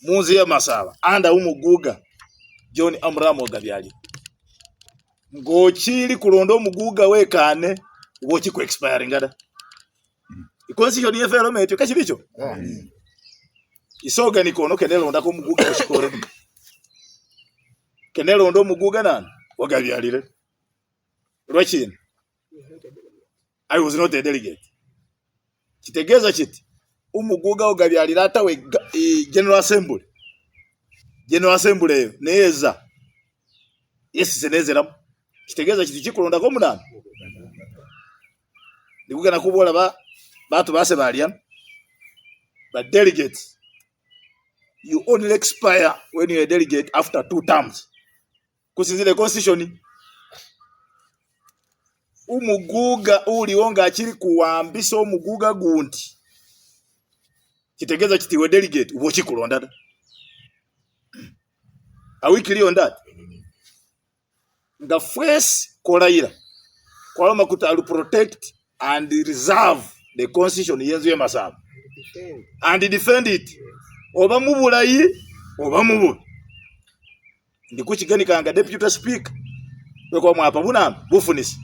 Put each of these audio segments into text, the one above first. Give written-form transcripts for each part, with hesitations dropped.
Muzi ya Masaba anda umuguga John Amramo gabyali ngochiri kulondo umuguga wekane wochi ku expire ngada constitution ye fero meto kachiricho isoga nikono kenelo ndako umuguga oshikore kenelo ndo umuguga nani wagabyalire rwachini. I was not a delegate. Kitegeza chiti umuguga ogabyalira atawe General Assembly. General Assembly neza. Yes senezera. Kitegeza chiti chikulonda ko munana. Ndikugana kubola batu base baliam. But delegates, you only expire when you are a delegate after 2 terms. Kusinzile constitution. Umuguga uliwonga achiri kuwambisa umuguga gundi. Kitegeza chitiwe delegate ubochi kulonda. Are we clear on that? The first koraira kwa makuta to protect and reserve the constitution yenzu ya Masaba and defend it. Oba mubulayi oba mubu. Ndikuchigani kanga deputy speaker kwa mwapa buna bufunisi.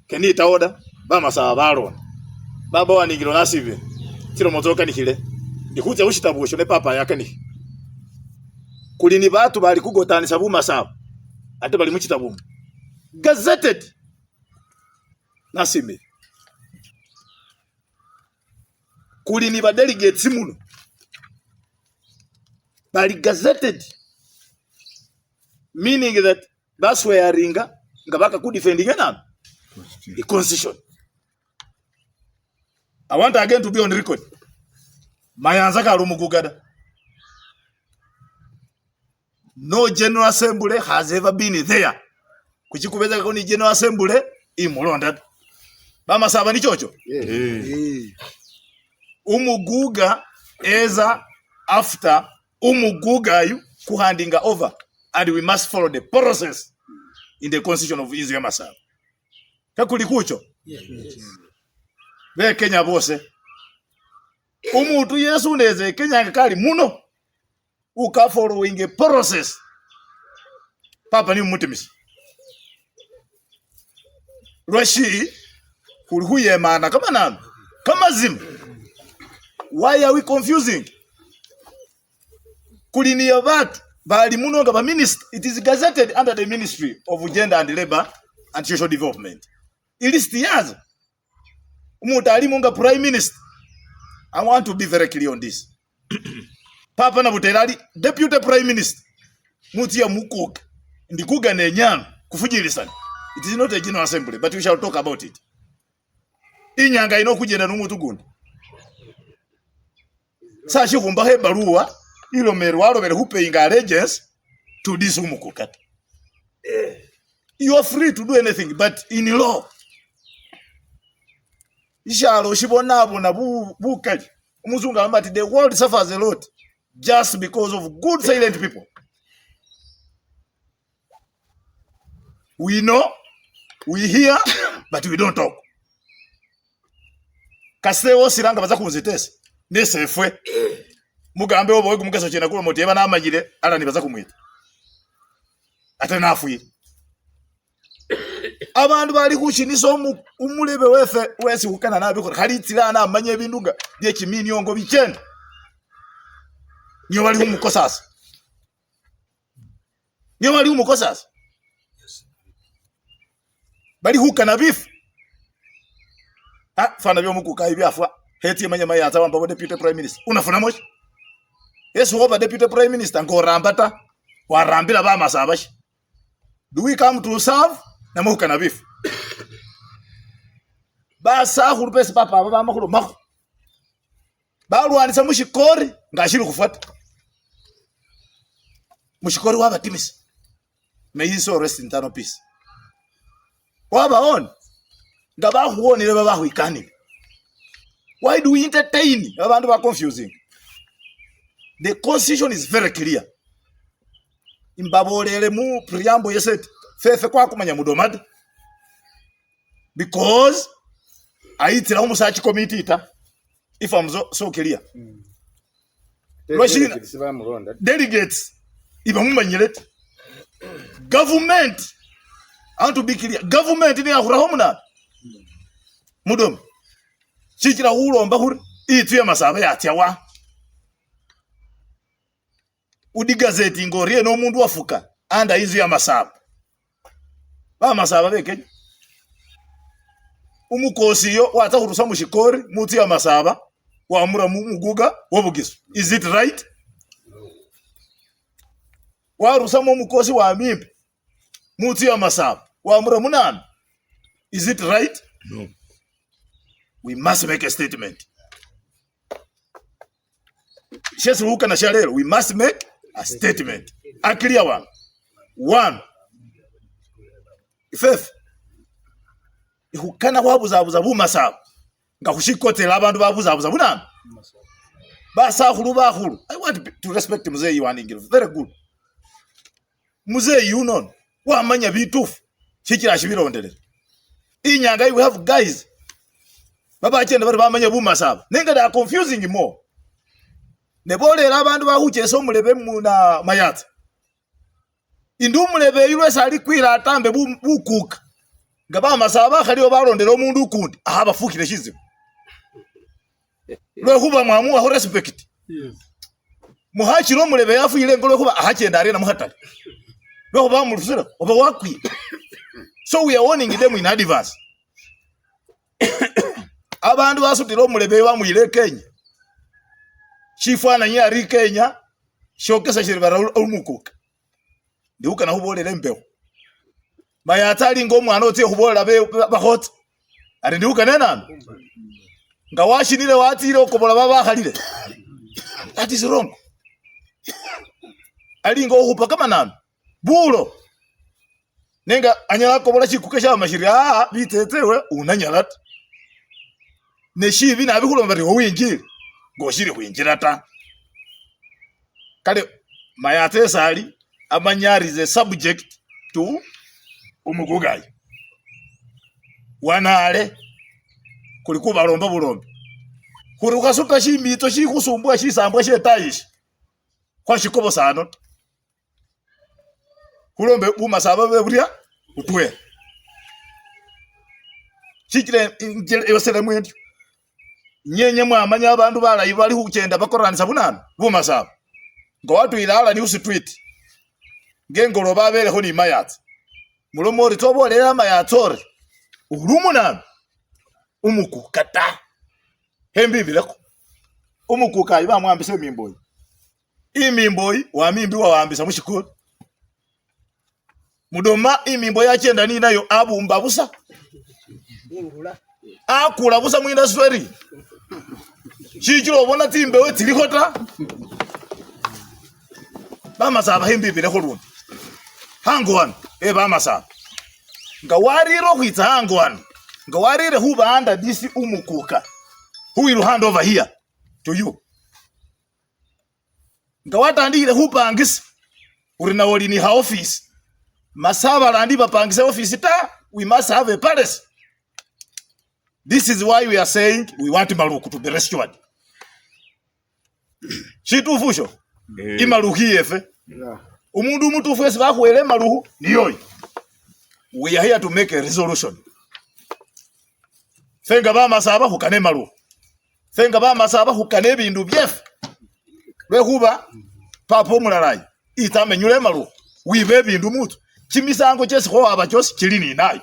Kenita order ba Masaba balona. Baba waningiro nasibe. Tiro motoka nikile. Ndikuze ushitabusho ne papa yakani. Kulini batu bali kugotanisa bu Masaba. Ate bali muchitabu. Gazetted. Nasime. Kulini ba delegates muno. Bali gazetted. Meaning that that's where ringa ngabaka ku defending na the constitution. I want again to be on record. Mayanza ka rumugugada. No General Assembly has ever been there. Kuchikubeza ko ni General Assembly imulonda. Bama saba ni chocho. Umuguga eza after umuguga you kuhandinga over, and we must follow the process in the constitution of Izu ya Masaba. Kakuli kucho? Be Kenya bose. Umutu Yesu neze Kenya ngakali muno. Uka following a process. Papa ni umutimisi. Rwashi kulihuye maana kama nani? Kama zimu. Why are we confusing? Kulini ya watu bali muno nga ba minister. It is gazetted under the Ministry of Gender and Labor and Social Development. Ilisti yaza. Umutalimu nga Prime Minister. I want to be very clear on this. Papa na butelali Deputy Prime Minister. Muti ya mukuga. Ndikuga nenyano kufujilisana. It is not a General Assembly, but we shall talk about it. Inyanga inokujenda n'umutu gundi. Sashi kumbahe baruwa ilo merwalo bere paying allegiance to this umukukata. You are free to do anything, but in law. Ishalo shibonabo na bukali. Umuzungu amati the world suffers a lot just because of good silent people. We know, we hear, but we don't talk. Kaseo siranga baza kunzitesa. Nese fwe. Mugambe obo kumukeso chena kulo moti eba na amagire ala nibaza kumwita. Ate nafuye. Abantu bali kushinisa umulebe wefe wesi ukana nabiko khalitira na amanye ebinduga bye kiminyongo bichenda. Niyo bali umukosasa. Niyo bali umukosasa. Bali hukana bifu. Fana byo mukuka ibyafa heti manya maya atawamba bo deputy prime minister unafuna moshi Yesu over deputy prime minister ngorambata warambira ba Masaba shi. Do we come to serve na muhukana bifu basa hurupesi papa baba makuru mako balwanisa mushikori ngashiri kufuata mushikori waba timisi. May he so rest in eternal peace. Waba on ngabahuonile babahuikani. Why do we entertain? Abantu ba confusing. The constitution is very clear. Imbabolele mu preamble yeset fefe kwa kumanya mudomad. Because aitira umusachi committee ita. If I'm so clear. delegates iba mumanyirete government. I want to be clear. Government ni ahuraho muna mudom chikira ulomba huri itu ya masaba yatyawa udi gazeti ngorie no mundu wafuka anda izu ya masaba ba masaba beke umukosi yo wata kurusa mushikori mutu ya masaba waamura muguga wobugiso. Is it right? Warusa mukosi wa mimbi mutu ya masaba waamura munana. Is it right? No. We must make a statement. Shesu huka na shalero. We must make a statement. A clear one. One. Fifth. Ihukana wabuzabuza bumasaba. Nga kushikotela abantu babuzabuza bunana. Basahulu bahulu. I want to respect Mzee Yuaningiro. Very good. Mzee Yunon. Wamanya bitufu. Chikira shibirondele. Inyanga we have guys. Baba achenda bari bamanya bumasaba. Nenga they are confusing more. Nebolera abantu bahucheso mulebe muna mayatsa. Indu mulebe yulwe sali kwira atambe bukuka. Ngaba masaba khaliyo barondera omundu ukundi. Aha bafukire shizibu. Lwe kuba mwamu wa respect. Yes. Muhachiro mulebe yafuyire ngolo kuba ahachenda arena muhatali. Lwe kuba mulufira oba wakwi. So we are warning them in advance. Abantu basutira mulebe bamuyire Kenya. Chifana nyari Kenya shokesa shiribara umukuka. Ndiuka na hubolera mbeho. Mayatali ngomwana otie hubolera bahot. Ari ndiuka nena. Ngawashirire watire okobola baba khalire. That is wrong. Ali ngo hupa kama nani. Bulo. Nenga anyala kobola chikukesha amashiri bitetewe unanyalata. Neshibi nabikulomba ri winjira. Goshiri kwinjira ta. Kale mayate sali amanyari is a subject to umugugai. Wanale kulikuba lomba bulombe. Kuruka suka shimito shikusumbwa shisambwa shetayishi. Kwa shikobo sano. Kulombe bumasaba beburia utwe. Chikire yosele mwendu. Nyenye mwamanya abantu balayi bali kugenda bakoranisa bunana bumasaba. Ngo watu ilala ni usitweet. Ngengolo babeleho ni mayatsa. Mulomori tobolera mayatsore. Urumunana. Umukukata. Hembibileko. Umukuka iba mwambise mimboyi. Imimboyi wa mimbi wa wambisa mushikuru. Mudoma imimboyi achenda ni nayo abumba busa. Ingula. Akula busa mwinda sweri. Chichiro obona timbe we tilikota. Bamasaba hembibileko rundi. Hangwan bamasaba. Nga wariro kwita hangwan. Nga warire huba anda disi umukuka. Who will hand over here to you? Nga watandire hupangisa. Urina wali ni ha office. Masaba landi bapangisa office ta. We must have a palace. This is why we are saying we want Maluku to be restored. Chitu fusho. Imaluki efe. Umundu mutu fesi bakuele maluhu niyoi. We are here to make a resolution. Fenga ba masaba hukane maluhu. Fenga ba masaba hukane bindu byefu. Lwe huba papo mulalayi. Itame nyule maluhu. Wibe bindu mutu. Chimisango chesi ho abachosi chilini inayo.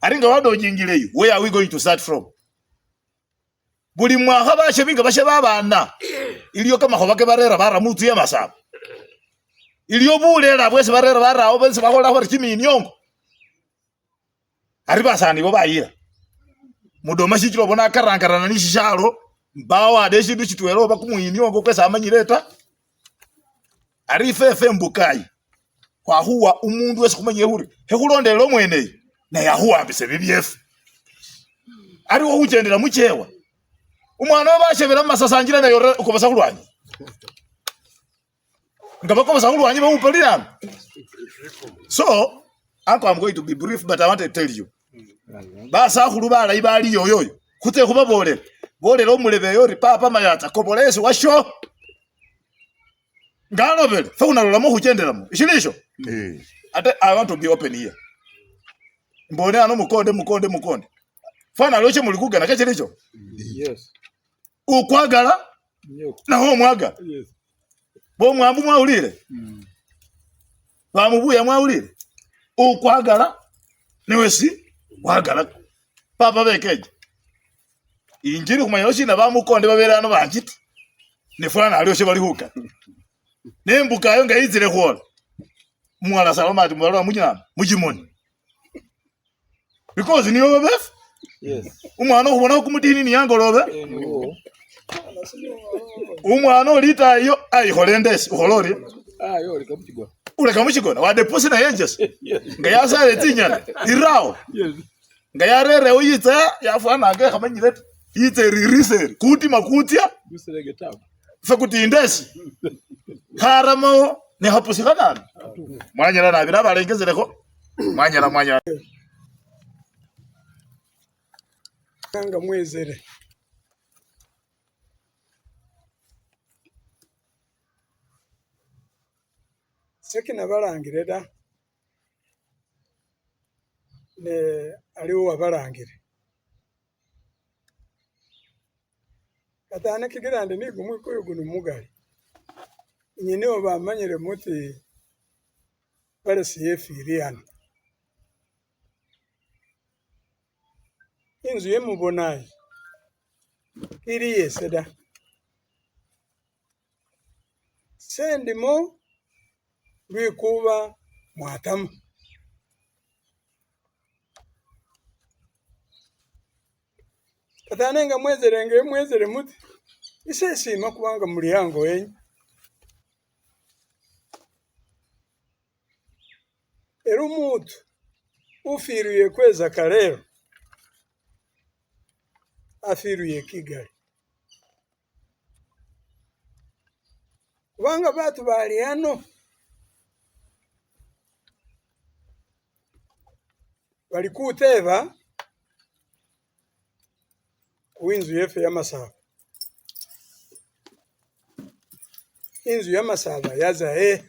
Aringa wado jingileyo. Where are we going to start from? Buli mwaka bashe binga bashe babana. Iliyo kama hobake barera bara mutu ya masaba. Iliyo bulera bwese barera bara obense bakola hori chimi inyongo. Ariba sani bo bayira. Mudoma shichiro bona karangarana ni shishalo. Mbawa adeshi du chitwelo bakumu inyongo kwesa amanyireta. Arife mbukai. Kwa huwa umundu wese kumanye huri. Hekulondelo mwene. Na yahuwa ambise bibyefu. Ariwo huchendera muchewa. Umwana wabashebera masasangira na yore ukobasa kulwanyi. Ngabakobasa kulwanyi bamupalira. So, uncle, I'm going to be brief, but I want to tell you. Basa khulubala ibali yoyoyo. Kute kuba bolera. Bolera omulebe yori papa mayatsa kobolese washo. Ngalobele fa unalolamo huchendelamo ishilisho ate I want to be open here mbone ano mukonde fana loche mulikugana kachilicho yes ukwagala na ho mwaga yes bo mwambu mwaulire bamubuya mwaulire ukwagala niwesi wagala papa bekeje injiri kumanya oshina bamukonde baberano banjiti ne fana aliyoshe balihuka nembuka ayo ngayizire khwala mwala salama tumwala munyama mujimoni because niyo babef yes umwana ubona ko mudini ni yangolobe umwana olita iyo ayiholendesi uholori yo likamuchigona ulekamuchigona wade pusi na yenjes ngayasale tinyana irao yes ngayarere uyitse yafana ake khamanyire yitse ririseri kuti makutia guserege tabu fakuti indesi haramo ni hapusikana mwanyala na bira balengezereko mwanyala kanga mwezere sekina balangire da ne aliwo abalangire katana kigirande ni gumwe koyo gunu mugali nyine obamanyire muti pale siyefiriana inzu yemubonayi iri yeseda sendimo lwikuba mwatamu katanenga mwezere muti isesima kubanga muli yango enyi era omuntu ufiruye kweza kalero afiruye Kigali kubanga batu bali hano bali kuteba kuinzu yefe ya Masaba inzu ya Masaba yaza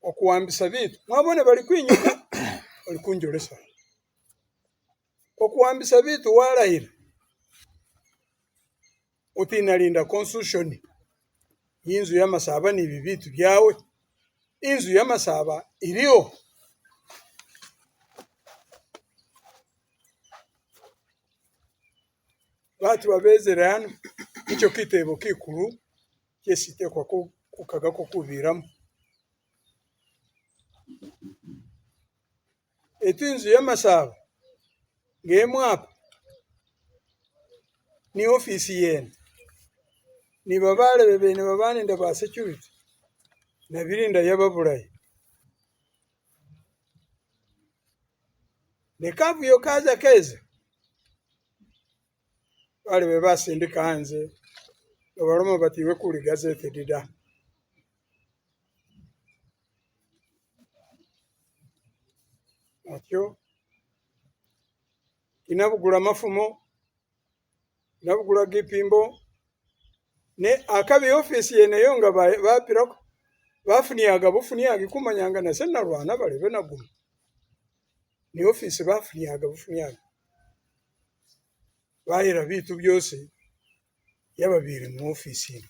okuwambisa bitu mwabone bali kwinyuka bali kunjolesa okuwambisa bitu walahira utinalinda constitution inzu ya Masaba ni bibitu byawe inzu ya Masaba iliyo batu babezere hano icho kitebo kikuru kyesite kwa kukaga ko kubiramo etunzu ya Masaba ngemwapa ni ofisi yene ni babale bebene babane nda ba security na birinda yababulayi ne kavuyo kaza keze bale bebasindika hanze babaloma batiwe kuli gazete dida atyo inabugula mafumo inabugula gipimbo ne akabi ofisi yene yonga bapirako bafuniyaga bufuniyaga kumanyanga na sena rwana bali benaguma ni ofisi bafuniyaga bufuniyaga bahira bitu byose yababiri mu ofisi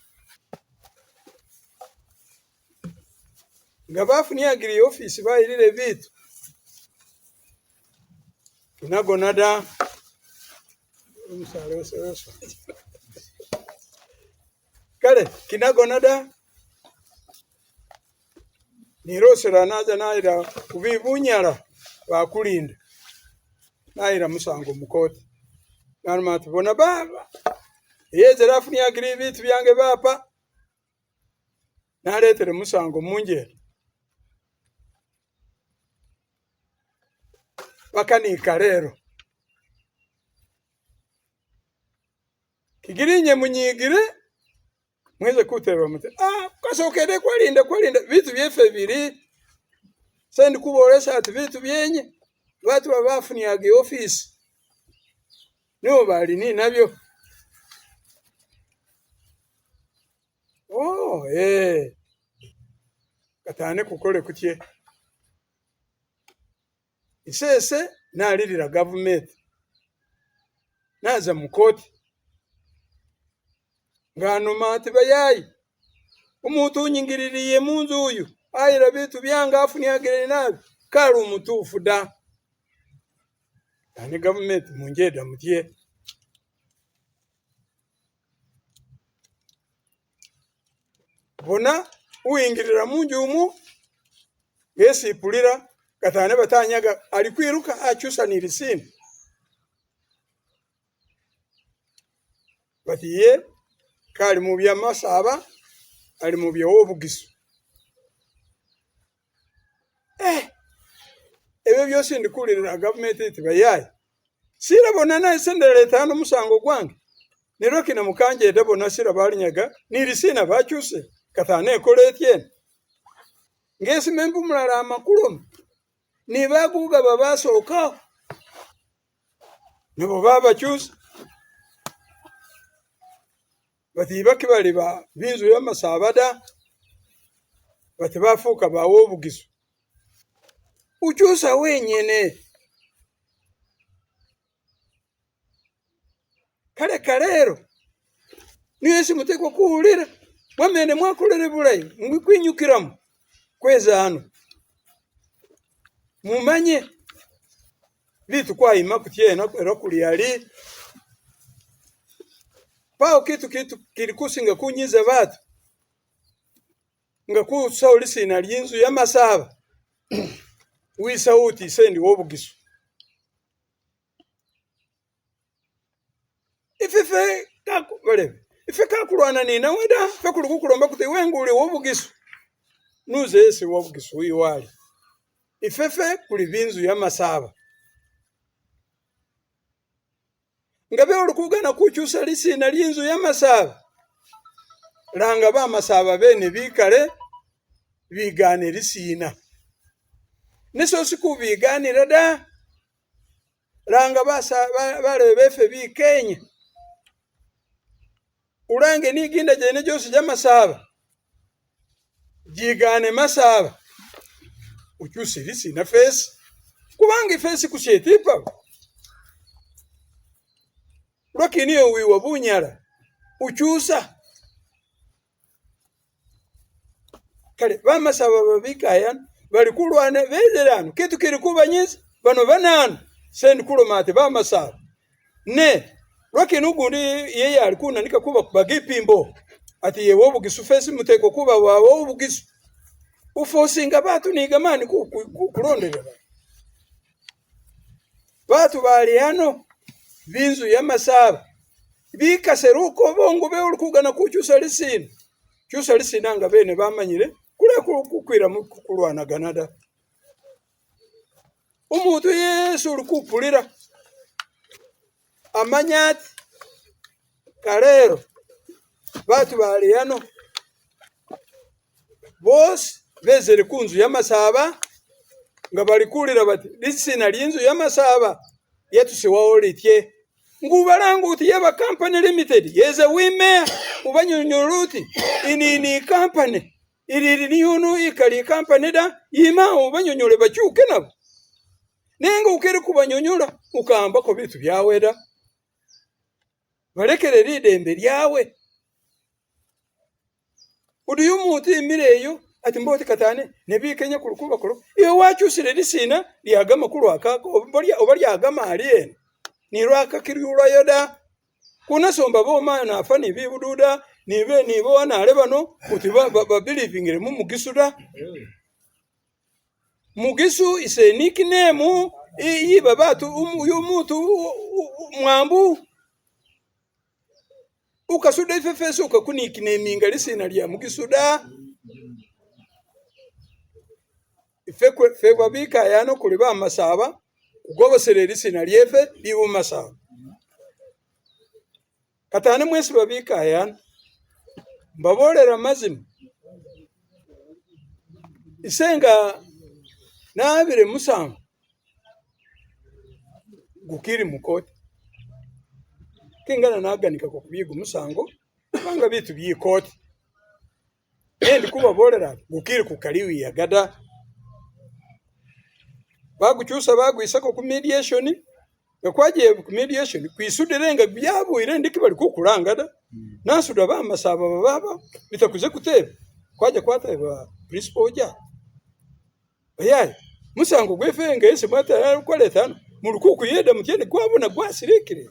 nga bafuniyagira ofisi bahirire bitu kinagonada umsale oseroso kale kinagonada nirosera naza naira kubibunyara bakulinda naira musango mukoti narma tubona baba yeze rafuni agiri bitu byange bapa naretere musango munje bakanika rero kigirinye munyigire mweze kuteba mute kasokede kwalinda vitu byefe biri sendi kubolesa ati vitu byenye watu babafuniage office nibo bali ni nabyo katane kukole kutye isese nalirira government naza mukoti nganoma ati bayayi umuntu unyingiririye munzu uyu ayira bitu byanga afuniagire nabi kali umutufu da yani government munjeda mutye bona uingirira munju umu gesi pulira katane batanyaga alikwiruka achusa nirisini batiye kali mu byamasaba ali mu byobugisu ebyo byose ndikulira government iti bayayi sirabona naye sendere tano musango gwange niroki na mukanje ndabona sirabalinyaga nirisina bachuse katane ekoletye ngesi membu mulala amakulu nibaguga babasoka nibo babachuse bati bakibali ba binzu y'amasabada bati bafuka bawo obugisu uchusa wenyene kale kalero niwesi muteko kuulira mwamene mwakolere bulayi mwikwinyukiramu kweza hano mumanye vitu kwayima kutyena era kulyali pao kitu kilikusinga kunyiza batu nga kusaulisina lyinzu y'amasaba wisauti sendi wobugisu ife kakulwana nina weda fe kulukukulomba kuti wengule wobugisu nuze esi wobugisu iwali ifefe kuli binzu y'amasaba ngabe olukugana kuchusa lisina lyinzu y'amasaba langa ba masaba bene bikale bigane lisina neso siku biganira da langa bale befe bikenya ulange niginda jene josi y'amasaba jigane masaba uchusi lisina fesi kubangi fesi kushetipa lakini yo wiwa bunyala uchusa kale bamasaba babikaya bali kulwana bezerano kitu kiri kubanyisa bano banana sendi kulomate bamasaba ne lakini ugundi yeye alikuna nika kuba bagipimbo ati yewo bugisu fesi muteko kuba wawo bugisu ufosinga batu nigamani kulondera batu bali hano binzu y'amasaba bikaseruko bongo be ulukugana kuchusa lisina chusa lisina nga bene bamanyire kule kukwira mukulwana ganada umuntu Yesu ulukupulira amanyati kalero batu bali hano bose bezere kunzu y'amasaba nga bali kulira bati lisina lyinzu y'amasaba yetu siwaolitye ngubalangu uti yaba company limited yeza wime ubanyonyoluti ini company ili niyunu ikali company da yima ubanyonyole bachuke nabo nenga ukere kubanyonyola ukamba ko bitu byawe da balekere lidembe lyawe udi yumuti imireyo ati mboti katane nebikenya kulukuba kulo iyo wachusire lisina lyagama kulu akako obalya agama aliyene nirwaka kiryula yoda kuna somba boma na afani bibududa nibo na lebano kuti ba believingire mu mugisuda mugisu ise nickname iyi babatu uyu mutu mwambu ukasuda ifefeso ukakunickname ngalisina lya mugisuda ife babika yano kuli ba masaba ugobosere lisina lyefe libu masaba katane mwesi babika yano mbabolera mazima isenga nabire musango gukiri mukoti kingana naganika ko kubiga musango banga bitu byikoti endi kuba bolera gukiri kukaliwi yagada bagucyusa bagwisako ku mediation yakwaje ku mediation kwisudirenga byabo irende kibali kukulangada nasuda bamasaba baba bitakuze kuteba kwaje kwateba principal ja bayaye musango gwefenga ese mata kwaletana mulukuku yeda mutende kwabona gwasirikire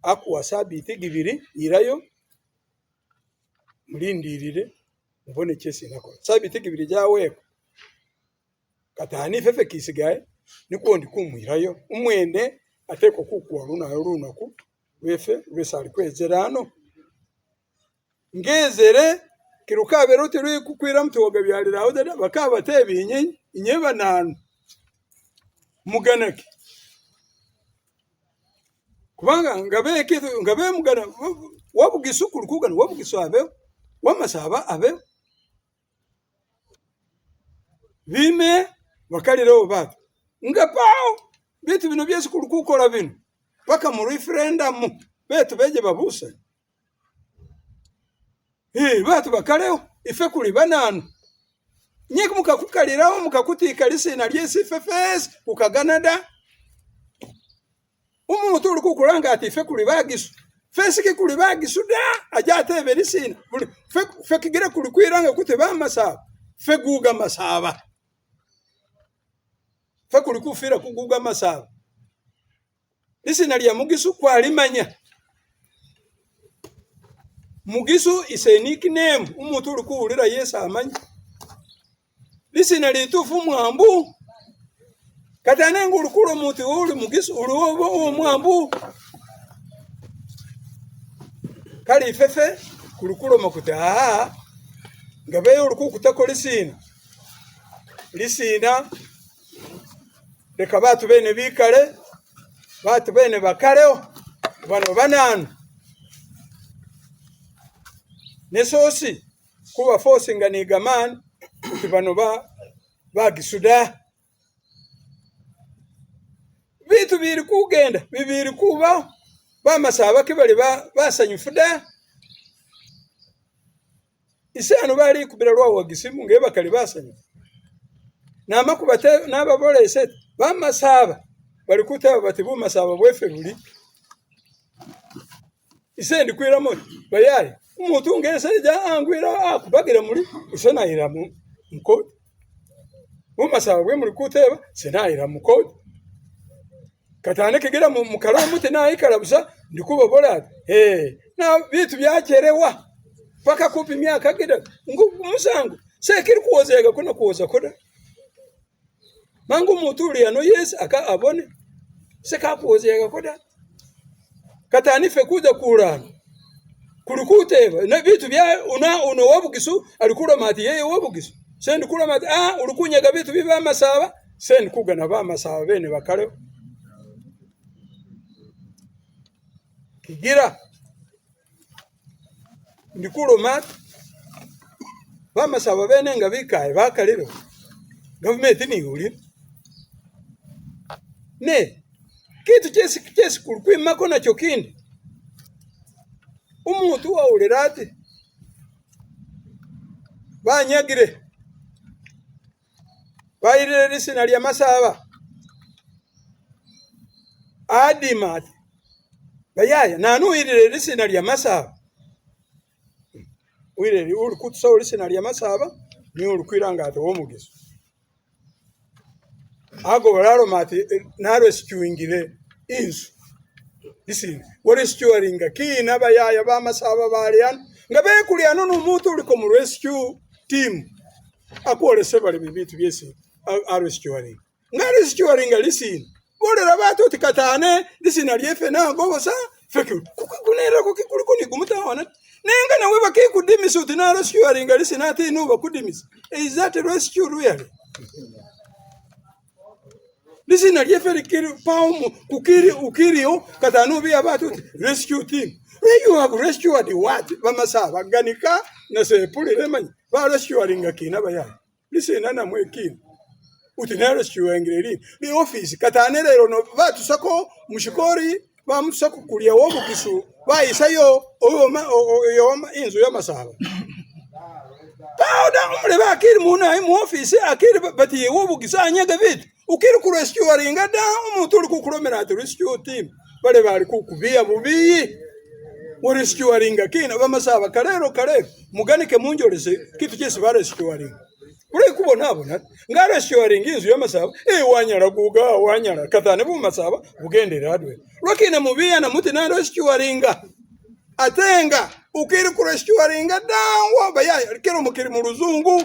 akuwa sabiti gibiri irayo mulindirire mubone chesi nako sabiti gibiri jawe katani fefe kisigaye niko ndikumwirayo umwene ateko kukuwa runaku wefe wesali kwezerano ngezere kirukabe rote rwe kukwira mtoga byalira aho dada bakaba tebinye inyeba nanu muganake kubanga ngabe mugana wabugisukuru kugana wabugisabe wamasaba abe bime bakaliro batu ngapao bitu bino byese kurukukola bino paka mu referendum betu beje babusa batu bakaleo ife kuli bananu nyeko mukakukaliraho mukakutika lisina lyesi fefes ukaganada umuntu uri kukuranga ati ife kuli bagisu fesike kuli bagisu da ajatebe lisina fe kigira kuli kwiranga kute bamasaba fe guga masaba fe kuli kufira kuguga masaba lisina lya mugisu kwalimanya mugisu ise nickname umuntu uri kuulira yesa amanya lisina litufu mwambu katane ngurukuro mutu uri mugisu uri wo mwambu kali fefe kurukuro makuta ngabe uri kukutako lisina reka batu bene bikale batu bene bakaleo bano bananu nesosi kuba forcing ni gaman kibano bagisuda bitu biri kugenda bibiri kuba bamasaba kibali basanyufuda isano bali kubira lwa wagisimu ngeba kali basanyu namakubate nababole iset bamasaba bali kutaba batibu masaba bwefe buli isendi kwira mo bayari umuntu ngese ja angwira akubagira muri isenayira mukode umasaba bwe muri kuteba senayira mukode katane kigira mukara muti nayikara busa ndikuba bola na bitu byakerewa paka kupi myaka gida musangu sekiri kuozega kuna kuoza koda mangu mutuli ano yes aka abone seka kuozega koda katani fe kuza kurana kurukuteba na bitu bya una wabugisu alikura mati yeye wabugisu sendi kula mati urukunyaga bitu biba masaba sendi kugana ba masaba bene bakale kigira ndikulo mati bamasaba bene nga bikaye bakaliro government ni uli ne kitu chesi kulikwima kona chokindi umuntu wa ulirate banyagire bayirere lisina lya masaba adimati bayaya nanu irere lisina lya masaba wirere uri kutsa lisina lya masaba ni uri kwiranga ate wo mugiso ago bararo mati na rescuingire insu lisina wo rescuinga kina bayaya ba masaba balian ngabe kuliano n'umuntu uri ko mu rescue team akore sebali bibitu byese rescuing nga rescuing lisina bolera bato tikatane lisina lyefe na gobosa feke kukunera kukuliko ni gumutawana nenga nawe bakikudimisa utina rescuing lisina ate no bakudimisa is that rescue really lisina lyefe likiri paumu kukiri ukirio katanu bya bato rescue team you have rescued what bamasaba ganika na sepuli lemanyi ba rescuing kina baya lisina na mwekina utina rescuing li office katane lero no batu sako mushikori ba musako kulia wo bukisu ba isayo oyo inzu ya masaba pauda umule bakiri muna mu office akiri bati wobugisa nyaga bitu ukiri ku rescuing da umuntu uri kukuromera ati rescue team bale bali kukubia bubi wo rescuing kina bamasaba karero muganike munjolese kitu cyese ba rescuing uri kubona abona nga rescuing inzu yamasaba wanyara guga wanyara katane bumasaba bugendera adwe lokine mubiya na muti na rescuing atenga ukiri ku rescuing da baya kero mukiri mu ruzungu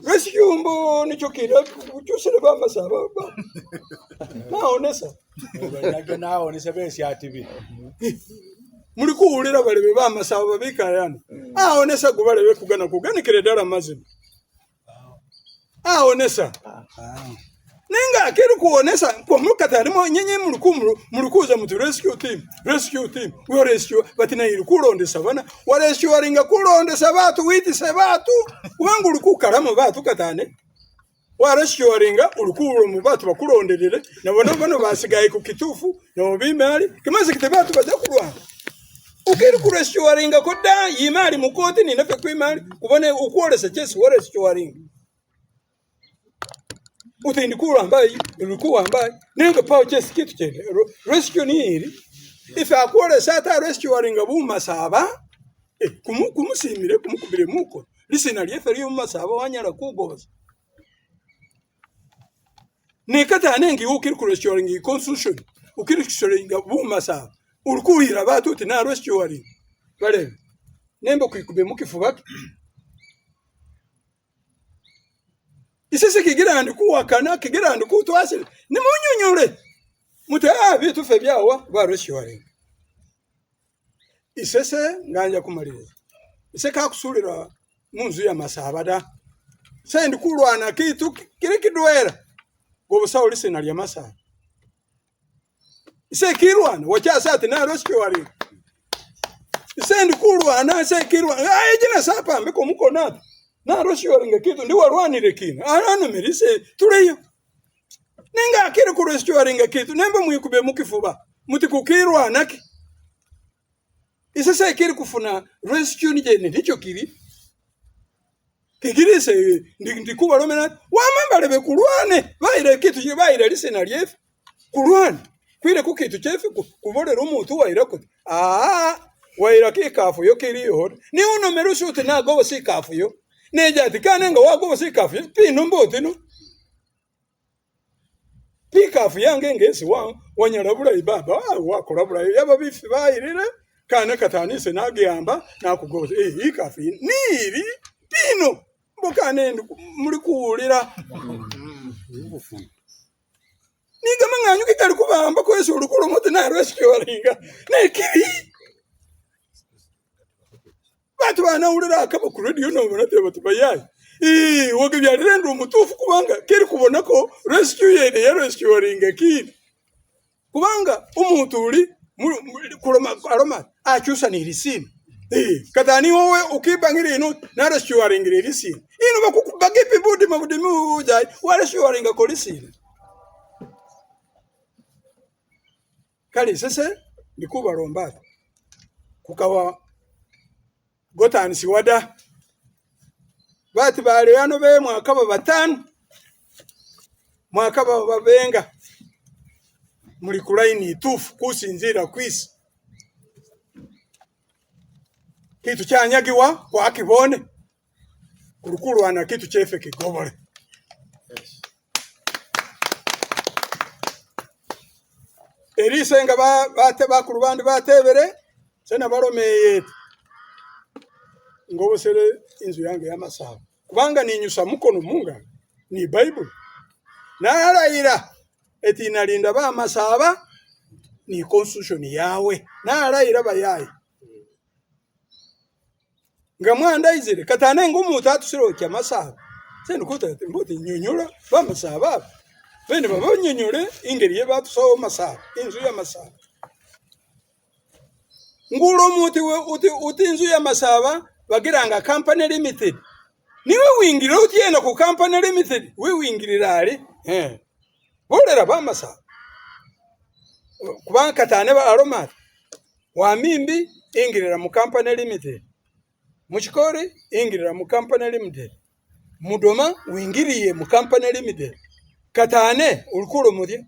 rescue mbo nicho kira cyose bamasaba naonesa naonesa bese atibi muri kuhulira balebe bamasaba babikayana aonesa kubalebe kuganikire dala mazima aonesa ninga akiri kuonesa kwa mukatarimo nyenye mulikuza mutu rescue team we rescue batina iri kulondesa bana wa rescue aringa kulondesa batu witise batu kubangu ulikukaramo batu katane wa rescue aringa ulikulo mu batu bakulonderere na bano basigaye ku kitufu na bimali kimaze kitebatu baza kulwana ukiri ku rescue aringa koda yimali mukoti ni nafe kwimali kubone ukolesa chesi wa rescue aringa utindi kurambaye ulikuambaye ninga pawo chesi kitu chene rescue ni iri ife akwole sata rescue aringa bumasaba kumusimire kumukubire muko lisina lyefe liyo masaba wanyara kugoza nikata nengi ukiri ku rescue aringa constitution ukiri kusoringa bumasaba ulikuhira batu uti na rescue aringa bale nembo kwikube mukifubaki isese kigirandi kuwakana kigirandi kutwasire ni munyunyure muta bitu fe byawa ba rescue isese nganja kumaliriza ise kakusulira munzu ya masaba da sendi kulwana kitu kiri kidwera go busauli sina lya masaba ise kirwana wacha ati na rescue sendi kulwana ise kirwana jina sapa mbeko muko nata na rescue kitu ndi warwanire kina arano merise tuleyo ninga akiri ku rescue kitu nembe mwikube mukifuba muti kukirwana ki isese kiri kufuna rescue nije ndicho kiri kigirise ndikuba romena wamamba lebe kulwane baire kitu je baire lisena lyefu kulwane kwire ku kitu chefu kubolera umuntu waira kuti waira kikafu yo kiriyo ni uno merusu tenago sikafu yo neja tikanenga wako sikafu pino mbote no pikafu yange ngesi wanyara bulayi baba wakora bulayi yaba bifi bayirire kana katanise nagiyamba nakugoza ikafu niri pino mbokane muri kuulira niga manganyu kitali kubamba kwese ulukulo mote na rescue aringa nekiri batu bana ulira akaba ku radio no bonate batu bayayi woge byarendo mutufu kubanga kiri kubona ko rescue yene ya rescue aringa kiri kubanga umuntu uri kuroma aroma acyusa ni risini katani wowe ukibangire ino na rescue aringa risini ino bakukubage pibudi mabudi mujai wa rescue aringa ko risini kali sese ndikuba romba kukawa gotani siwada bati bali yano be mwakaba batanu mwakaba babenga muri kulaini tufu kusinzira kwisi kitu cyanyagiwa kwa kibone kurukuru ana kitu chefe kigobole erisenga bate bakuru bandi batebere sena baromeye ngobosere inzu yange y'amasaba kubanga ninyusa mukono munga ni bible narayira eti nalinda ba masaba ni constitution yawe narayira bayayi ngamwanda izire katane ngumutu atusiro kya masaba sene kuta mbuti nyunyura ba masaba bene baba nyunyure ingeri ye batuso masaba inzu ya masaba ngulo muti we uti inzu ya masaba bagiranga company limited niwe wingirira utienda ku company limited we wingirira ali bolera bamasaba kubanga katane ba aroma wa mimbi ingirira mu company limited Muchikori ingirira mu company limited. Mudoma wingiriye mu company limited. Katane ulukuru mudye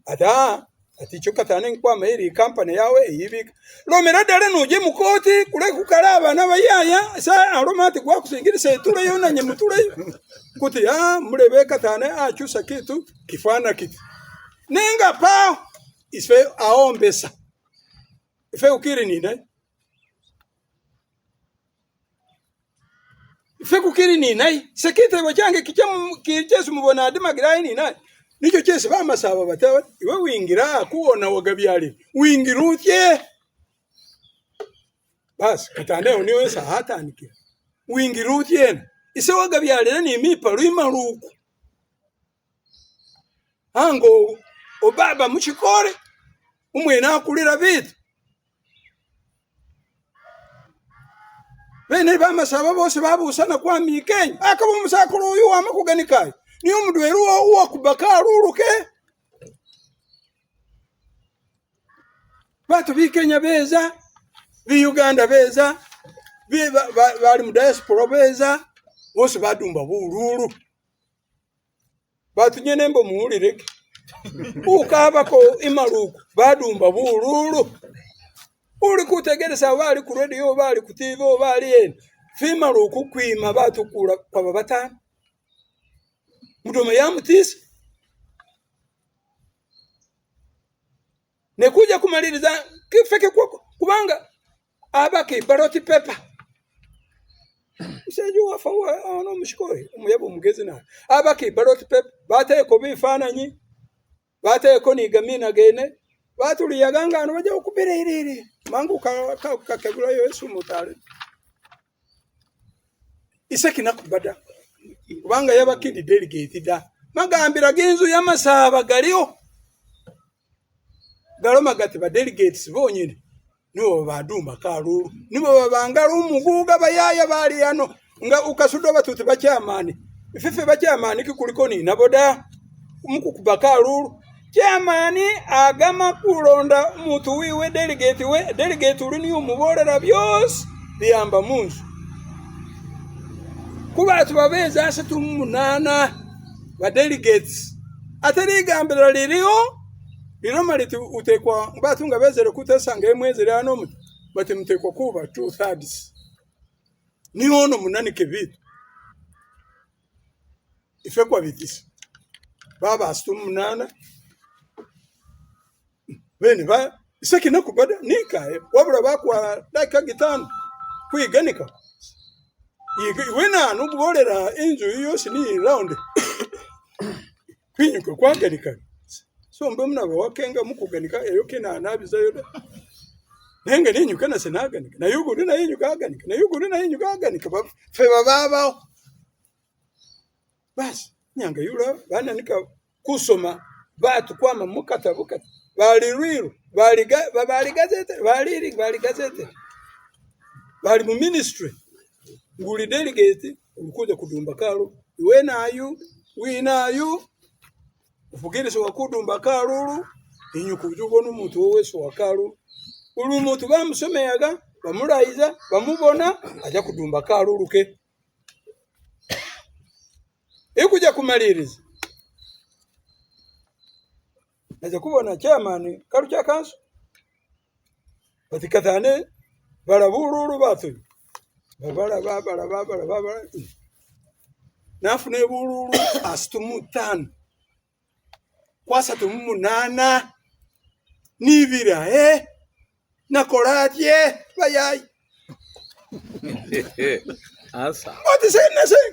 aticho katane kwa mahiri company yawe eyibika. Lomera dale nuje mukoti kule kukalaba n'abayaya sa aromati kwa kusingirisa itule yona nye mutule kuti mulebe katane achusa kitu kifana kitu. Nenga pa isfe aombesa. Ife ukiri nina. Ife kukiri nina. Sekite wachange kichesu mubona adima girai nina. Nicho chese bamasaba batawe iwe wingira kuona wagabyali wingirutye bas katane uniwe sahata anike wingirutye ise wagabyali ni mipa ruimaruku ango obaba muchikore umwena akulira bitu bene bamasaba bose babusana kwa mikenya akaba umusakuru uyu wamakuganikaye ni umudweru wa kubakaruruke batu bikenya beza bi Uganda beza bali mu diaspora beza bose badumba bururu batu nyene mbo muulireke ukaba ko imaruku badumba bururu uri kutegereza bali ku radio bali ku TV bali ene fimaruku kwima batu kula kwa batana Mudoma ya mutisi. Nekuja kumaliriza kifeke kwako kubanga abaki baroti pepa. Mseju wafawa ono mushikoi umuyabo mugezi na abaki baroti pepa bate ko bifananyi bate ko nigamina gene batuli yaganga ano baje okubererere mangu kakegula Yesu mutale. Isaki nakubada kubanga yabakindi delegate da magambira ginzu yamasaba galiyo galoma gati ba delegates bonyine nibo badumba karuru nibo babangala umuguga bayaya bali yano nga ukasudo batuti bacyamani ifife bacyamani kikuliko ni naboda umukukuba karuru cyamani agama kulonda mutu wiwe delegate uri ni umuborera byose biyamba munzu kuba tubabeza asatu 8 ba delegates atarigambira liriyo maliti utekwa batunga bezere kutesanga emwezere hano bati mutekwa kuba 2/3 ni hono munani kebitu ife kwa bitisi baba asatu 8 bene ba isaki nakubada nikaye wabura bakwa dakika 5 kwiganika wena nukubolera inzu yose ni round kwinyuka kwaganika so mbe muna bawakenga mukuganika eyoke na nabiza yoda nenge ninyuka na senaganika na yuguru na yinyuka aganika na yuguru na yinyuka aganika fe baba bas nyanga yula bana nika kusoma batu kwama mukatabuka bali rwiro bali gazete bali mu ministry nguli delegate ukuja kudumba kalo iwe nayu winayu ufugire so wakudumba kalulu inyuku jugo n'umuntu wowe so wakalu uri umuntu bamusomeyaga bamurayiza bamubona aja kudumba kalulu ke ekuja kumaliriza aja kubona chairman kalu cha kanso batikatane barabululu batu babala nafune bululu astumutano kwasa tumunana nibira nakoratye bayai asa oti se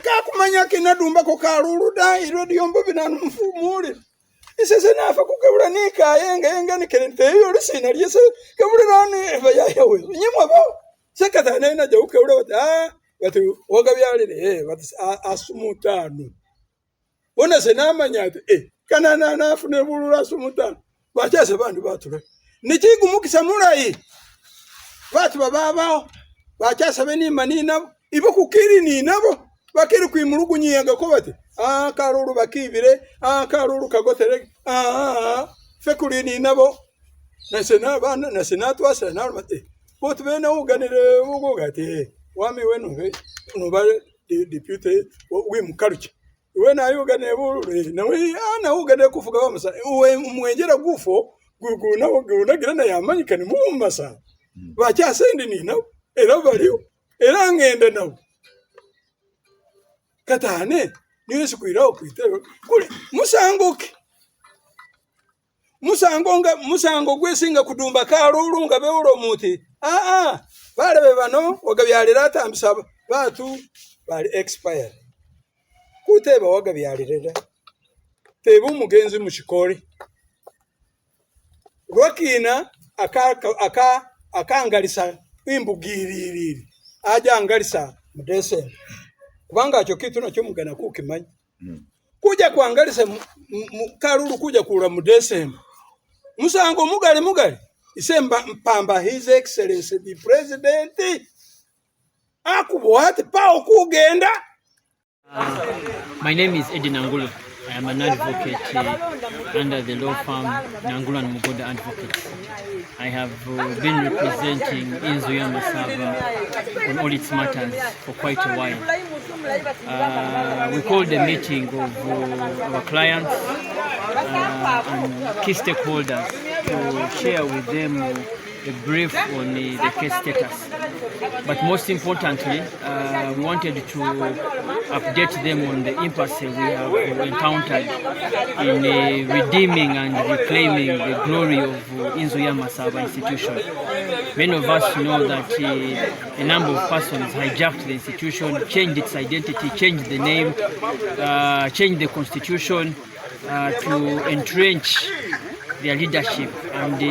kakumanya kinadumba ko karuru da iro diombo binanu mfumule isese nafa kukabura nika yenga nikerente yo risina ryese kabura nani bayai we nyimwa bo sekata nena jauke ure batu wagabyalire batu asumutano bona se namanyate kana nafune bulula asumutano bachase bandu batule nikigumukisa murayi batu babao bachase beni manina ibo kukiri ni nabo bakiri kwimulugunyiyaga ko bati karuru bakibire karuru kagotere fekuri ni nabo nasena bana nasena twasa narmate botu bena uganire ugugati wami we no deputy we mkaruche we na yuga ne bulu na we ana uga ne kufuga bamasa we mwenjera gufo guna gira na yamanyika ni mumasa bacha sendi ni na era baliyo era ngende nawo katane niwe sikwira okwitero kule musango gwesinga kudumba kalulu nga bewulo muti bale bano wagabyalira atambisa batu bali expired kuteba wagabyalira teba umugenzi mushikori rwakina akangalisa imbugiriri aja angalisa mudese kubanga acho kitu nakyo mugana kukimanya kuja kuangalisa kalulu kuja kula mudese musango mugali isemba mpamba his excellency the president akubwate pao kugenda. My name is Eddie Nangulu. I am an advocate under the law firm Nangulu and Mugoda Advocates. I have been representing Inzuya Masaba on all its matters for quite a while. We called a meeting of our clients and key stakeholders to share with them a brief on the case status. But most importantly, we wanted to update them on the impasse we have encountered in redeeming and reclaiming the glory of Inzuya Masaba institution. Many of us know that a number of persons hijacked the institution, changed its identity, changed the name, changed the constitution to entrench their leadership and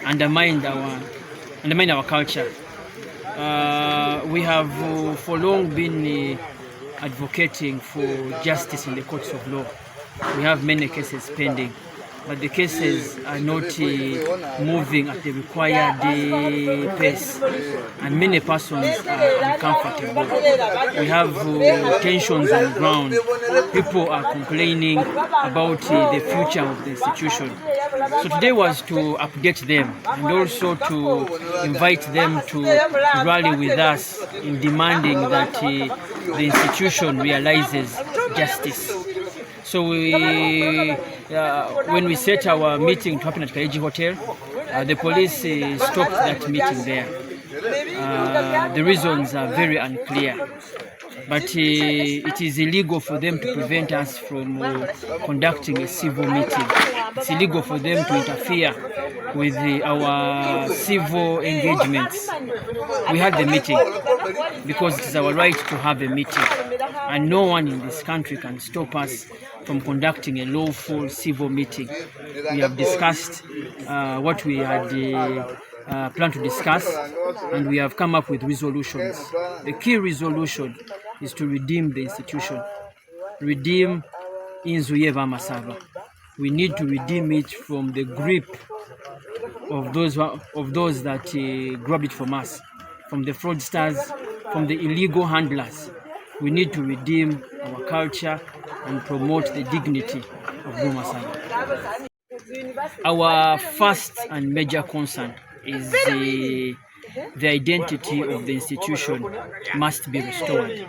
undermine our culture. We have for long been advocating for justice in the courts of law. We have many cases pending, but the cases are not moving at the required pace, and many persons are uncomfortable. We have tensions on the ground. People are complaining about the future of the institution. So today was to update them and also to invite them to rally with us in demanding that the institution realizes justice. So when we set our meeting to happen at Kaiji Hotel, the police stopped that meeting there. The reasons are very unclear, but it is illegal for them to prevent us from conducting a civil meeting. It's illegal for them to interfere with our civil engagements. We had the meeting because it is our right to have a meeting, and no one in this country can stop us from conducting a lawful civil meeting. We have discussed what we had planned to discuss, and we have come up with resolutions. The key resolution is to redeem the institution, redeem Inzuya Masaba. We need to redeem it from the grip of those that grabbed it from us, from the fraudsters, from the illegal handlers. We need to redeem our culture and promote the dignity of Masaba. Our first and major concern is the identity of the institution must be restored.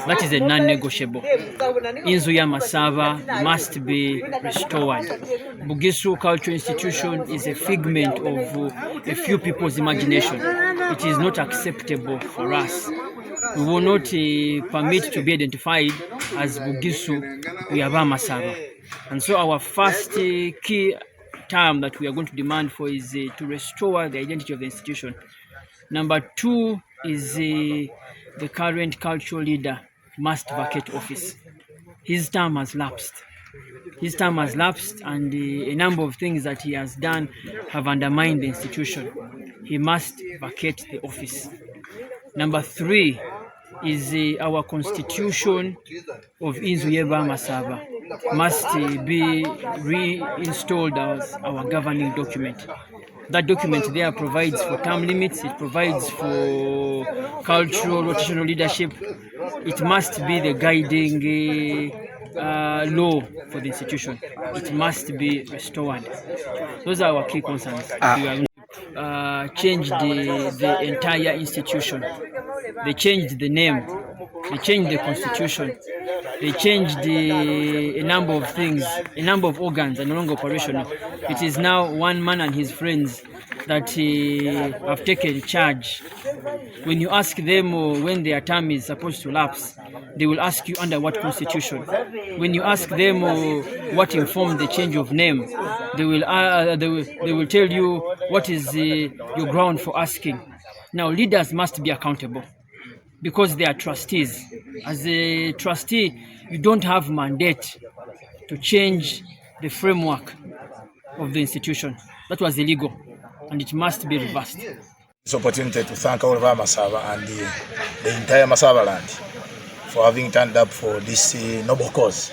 That is a non-negotiable. Inzuya Masaba must be restored. Bugisu Cultural Institution is a figment of a few people's imagination. It is not acceptable for us. We will not permit to be identified as Bugisu Uyaba Masaba. And so our first key term that we are going to demand for is to restore the identity of the institution. Number two is the current cultural leader must vacate office. His term has lapsed. And a number of things that he has done have undermined the institution. He must vacate the office. Number three is our constitution of Inzuya Masaba must be reinstalled as our governing document. That document there provides for term limits, it provides for cultural rotational leadership. It must be the guiding law for the institution. It must be restored. Those are our key concerns. We are change the entire institution. they changed the name, they changed the constitution, they changed a number of things, a number of organs are no longer operational. It is now one man and his friends that have taken charge. When you ask them when their term is supposed to lapse, they will ask you under what constitution. When you ask them what informed the change of name, they will tell you what is your ground for asking. Now, leaders must be accountable because they are trustees. As a trustee, you don't have mandate to change the framework of the institution. That was illegal, and it must be reversed. This opportunity to thank all of our Masaba and the entire Masaba land for having turned up for this noble cause.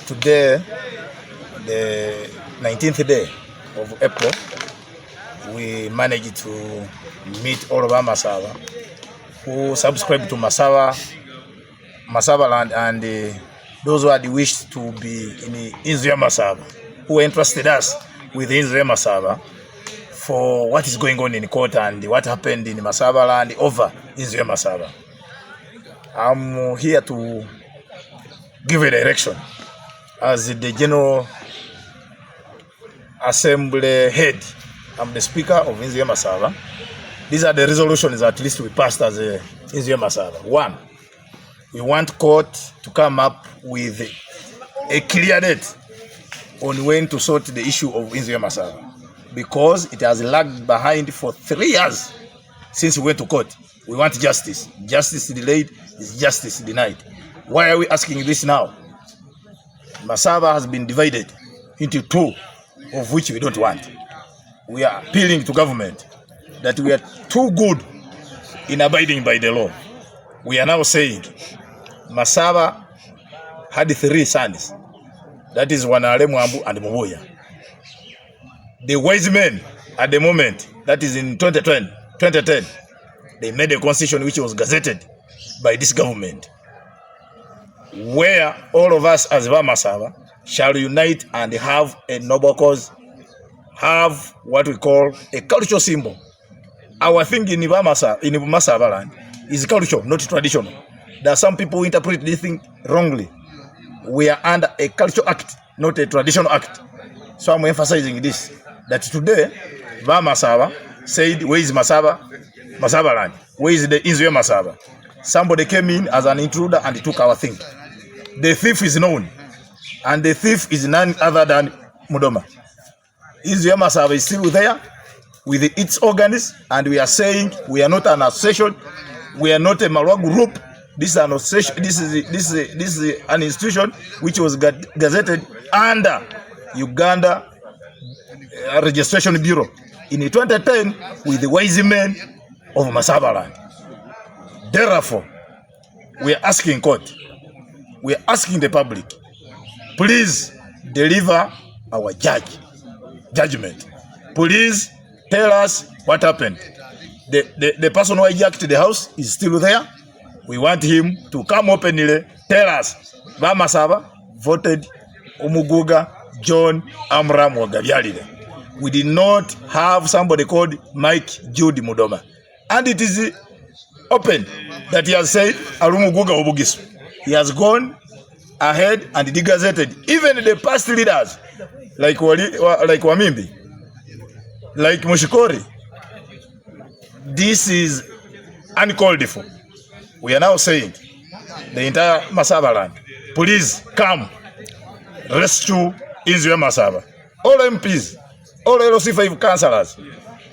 Today, the 19th day of April, we managed to meet all of our Masaba who subscribe to Masaba land and those who had wished to be in Inzuya Masaba, who entrusted us with Inzuya Masaba for what is going on in court and what happened in Masaba land over Inzuya Masaba. I'm here to give a direction as the General Assembly head. I'm the Speaker of Inzuya Masaba. These are the resolutions at least we passed as a Inzuya Masaba. 1, we want court to come up with a clear date on when to sort the issue of Inzuya Masaba, because it has lagged behind for 3 years since we went to court. We want justice. Justice delayed is justice denied. Why are we asking this now? Masaba has been divided into 2, of which we don't want. We are appealing to government that we are too good in abiding by the law. We are now saying Masaba had 3 sons. That is Wanale, Mwambu, and Muboya. The wise men at the moment, that is in 2010, they made a constitution which was gazetted by this government, where all of us as Masaba shall unite and have a noble cause, have what we call a cultural symbol. Our thing in Masaba land is culture, not traditional. There are some people who interpret this thing wrongly. We are under a cultural act, not a traditional act. So I'm emphasizing this, that today, Masaba said, where is Masaba land? Where is the Inzuya Masaba? Somebody came in as an intruder and took our thing. The thief is known, and the thief is none other than Mudoma. Inzuya Masaba is still there with its organs, and we are saying we are not an association, we are not a Malwa group. This is an association. This is an institution which was gazetted under Uganda Registration Bureau in 2010 with the wise men of Masaba land. Therefore, we are asking court, we are asking the public, please deliver our judgment. Please tell us what happened. The person who hijacked the house is still there. We want him to come openly, tell us, Masaba voted Umuguga John Amram Wagabyalire. We did not have somebody called Mike Jude Mudoma. And it is open that he has said Alumuguga Obugisu. He has gone ahead and degazetted even the past leaders like Wamimbi, like Mushikori. This is uncalled for. We are now saying the entire Masaba land, please come rescue Inzuya Masaba. All MPs, all LC5 councillors,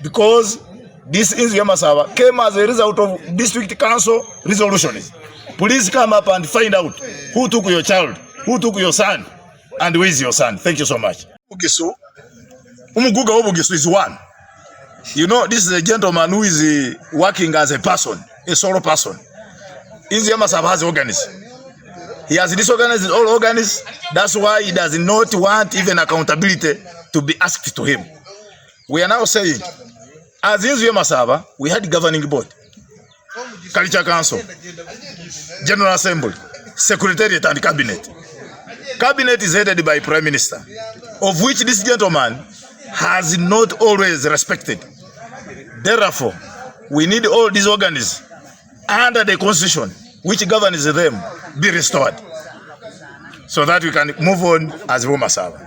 because this Inzuya Masaba came as a result of district council resolutions. Please come up and find out who took your child, who took your son, and where is your son. Thank you so much. Umuguga Obugisu is one. You know, this is a gentleman who is working as a person, a solo person. Inzuya Masaba has organs. He has disorganized all organs. That's why he does not want even accountability to be asked to him. We are now saying, as Inzuya Masaba, we had governing board, Culture Council, General Assembly, Secretariat and Cabinet. Cabinet is headed by Prime Minister, of which this gentleman has not always respected. Therefore, we need all these organs under the constitution which governs them be restored so that we can move on as Roma servants.